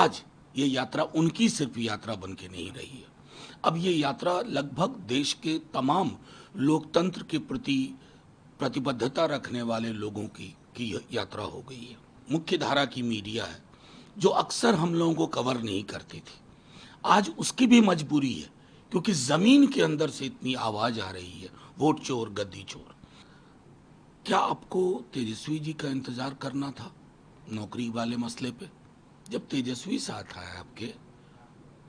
आज ये यात्रा उनकी सिर्फ यात्रा बन के नहीं रही है। अब ये यात्रा लगभग देश के तमाम लोकतंत्र के प्रति प्रतिबद्धता रखने वाले लोगों की यात्रा हो गई है। मुख्य धारा की मीडिया है जो अक्सर हम लोगों को कवर नहीं करती थी, आज उसकी भी मजबूरी है क्योंकि जमीन के अंदर से इतनी आवाज आ रही है, वोट चोर गद्दी चोर। क्या आपको तेजस्वी जी का इंतजार करना था नौकरी वाले मसले पे? जब तेजस्वी साथ आया आपके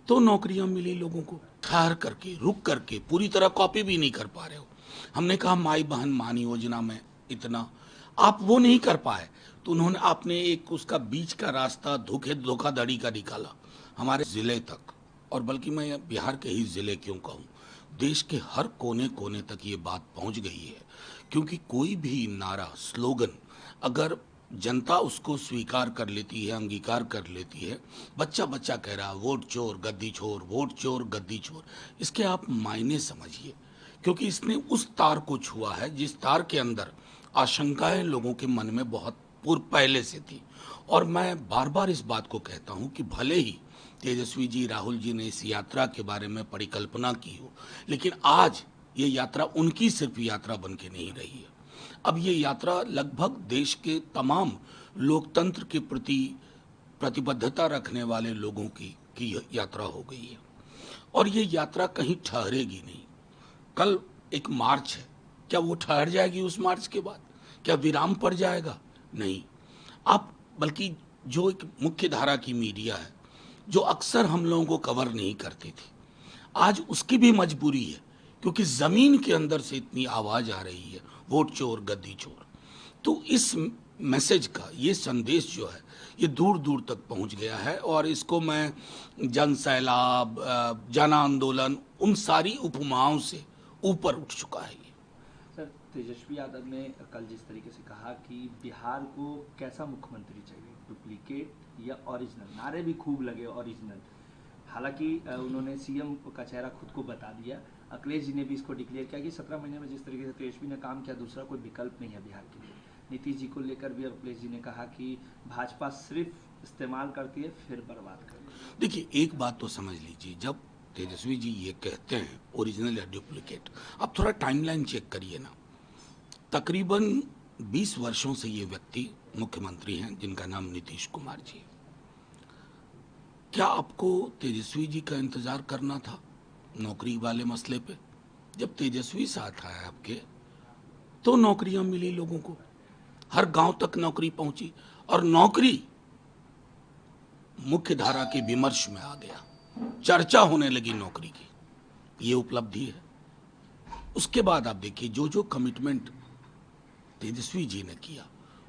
तो नौकरियां मिली लोगों को। ठहर करके, रुक करके, पूरी तरह कॉपी भी नहीं कर पा रहे हो। हमने कहा माई बहन मान योजना में इतना, आप वो नहीं कर पाए तो उन्होंने आपने एक उसका बीच का रास्ता धोखाधड़ी का निकाला हमारे जिले तक, और बल्कि मैं बिहार के ही जिले क्यों कहूँ, देश के हर कोने कोने तक ये बात पहुंच गई है। क्योंकि कोई भी नारा, स्लोगन अगर जनता उसको स्वीकार कर लेती है, अंगीकार कर लेती है, बच्चा बच्चा कह रहा वोट चोर गद्दी चोर, वोट चोर गद्दी चोर, इसके आप मायने समझिए। क्योंकि इसने उस तार को छुआ है जिस तार के अंदर आशंकाएं लोगों के मन में बहुत पूर्व पहले से थी। और मैं बार बार इस बात को कहता हूं कि भले ही तेजस्वी जी, राहुल जी ने इस यात्रा के बारे में परिकल्पना की हो, लेकिन आज ये यात्रा उनकी सिर्फ यात्रा बन के नहीं रही है। अब ये यात्रा लगभग देश के तमाम लोकतंत्र के प्रति प्रतिबद्धता रखने वाले लोगों की यात्रा हो गई है। और ये यात्रा कहीं ठहरेगी नहीं। कल एक मार्च है, क्या वो ठहर जाएगी? उस मार्च के बाद क्या विराम पड़ जाएगा? नहीं। आप बल्कि जो एक मुख्य धारा की मीडिया है जो अक्सर हम लोगों को कवर नहीं करती थी, आज उसकी भी मजबूरी है क्योंकि जमीन के अंदर से इतनी आवाज आ रही है, वोट चोर गद्दी चोर। तो इस मैसेज का ये संदेश जो है ये दूर दूर तक पहुंच गया है और इसको मैं जन सैलाब, जन आंदोलन, उन सारी उपमाओं से ऊपर उठ चुका है ये। सर, तेजस्वी यादव ने कल जिस तरीके से कहा कि बिहार को कैसा मुख्यमंत्री चाहिए, डुप्लीकेट या ओरिजिनल, नारे भी खूब लगे ओरिजिनल। हालांकि उन्होंने सीएम का चेहरा खुद को बता दिया। अखिलेश जी ने भी इसको डिक्लेयर किया कि 17 महीने में जिस तरीके से तेजस्वी ने काम किया, दूसरा कोई विकल्प नहीं है बिहार के लिए। नीतीश जी को लेकर भी अखिलेश जी ने कहा कि भाजपा सिर्फ इस्तेमाल करती है फिर बर्बाद करती है। देखिए, एक बात तो समझ लीजिए, जब तेजस्वी जी ये कहते हैं ओरिजिनल या डुप्लीकेट, अब थोड़ा टाइमलाइन चेक करिए ना। तकरीबन 20 वर्षों से ये व्यक्ति मुख्यमंत्री हैं जिनका नाम नीतीश कुमार जी है। क्या आपको तेजस्वी जी का इंतजार करना था नौकरी वाले मसले पे? जब तेजस्वी साथ आया आपके तो नौकरियां मिली लोगों को, हर गांव तक नौकरी पहुंची और नौकरी मुख्य धारा के विमर्श में आ गया, चर्चा होने लगी नौकरी की। ये उपलब्धि है। उसके बाद आप देखिए जो जो कमिटमेंट तेजस्वी जी ने किया,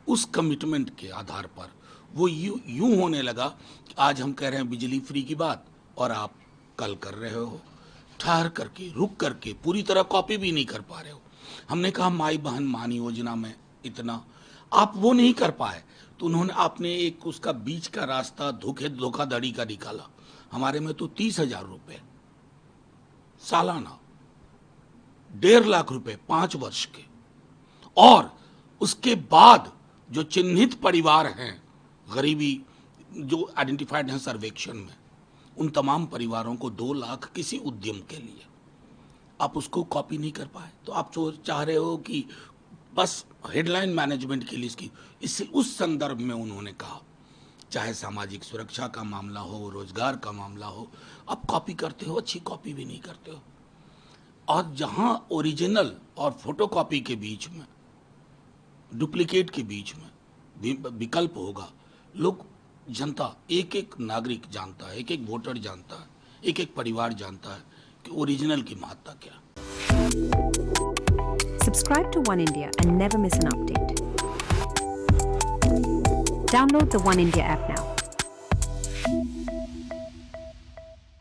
उस कमिटमेंट के आधार पर वो यूं होने लगा कि आज हम कह रहे हैं बिजली फ्री की बात और आप कल कर रहे हो ठहर करके, रुक करके, पूरी तरह कॉपी भी नहीं कर पा रहे हो। हमने कहा माई बहन मान योजना में इतना, आप वो नहीं कर पाए तो उन्होंने आपने एक उसका बीच का रास्ता धोखाधड़ी का निकाला। हमारे में तो 30,000 रुपए सालाना, 1.5 लाख रुपए 5 वर्ष के, और उसके बाद जो चिन्हित परिवार हैं, गरीबी जो आइडेंटिफाइड हैं सर्वेक्षण में, उन तमाम परिवारों को 2 लाख किसी उद्यम के लिए, आप उसको कॉपी नहीं कर पाए। तो आप चाह रहे हो कि बस हेडलाइन मैनेजमेंट के लिए इससे उस संदर्भ में उन्होंने कहा, चाहे सामाजिक सुरक्षा का मामला हो, रोजगार का मामला हो, आप कॉपी करते हो, अच्छी कॉपी भी नहीं करते हो। और जहां ओरिजिनल और फोटोकॉपी के बीच में, डुप्लीकेट के बीच में विकल्प होगा, लोग, जनता, एक एक नागरिक जानता है, एक एक वोटर जानता है, एक एक परिवार जानता है कि ओरिजिनल की महत्ता क्या। Subscribe to One India and never miss an update. Download the One India app now.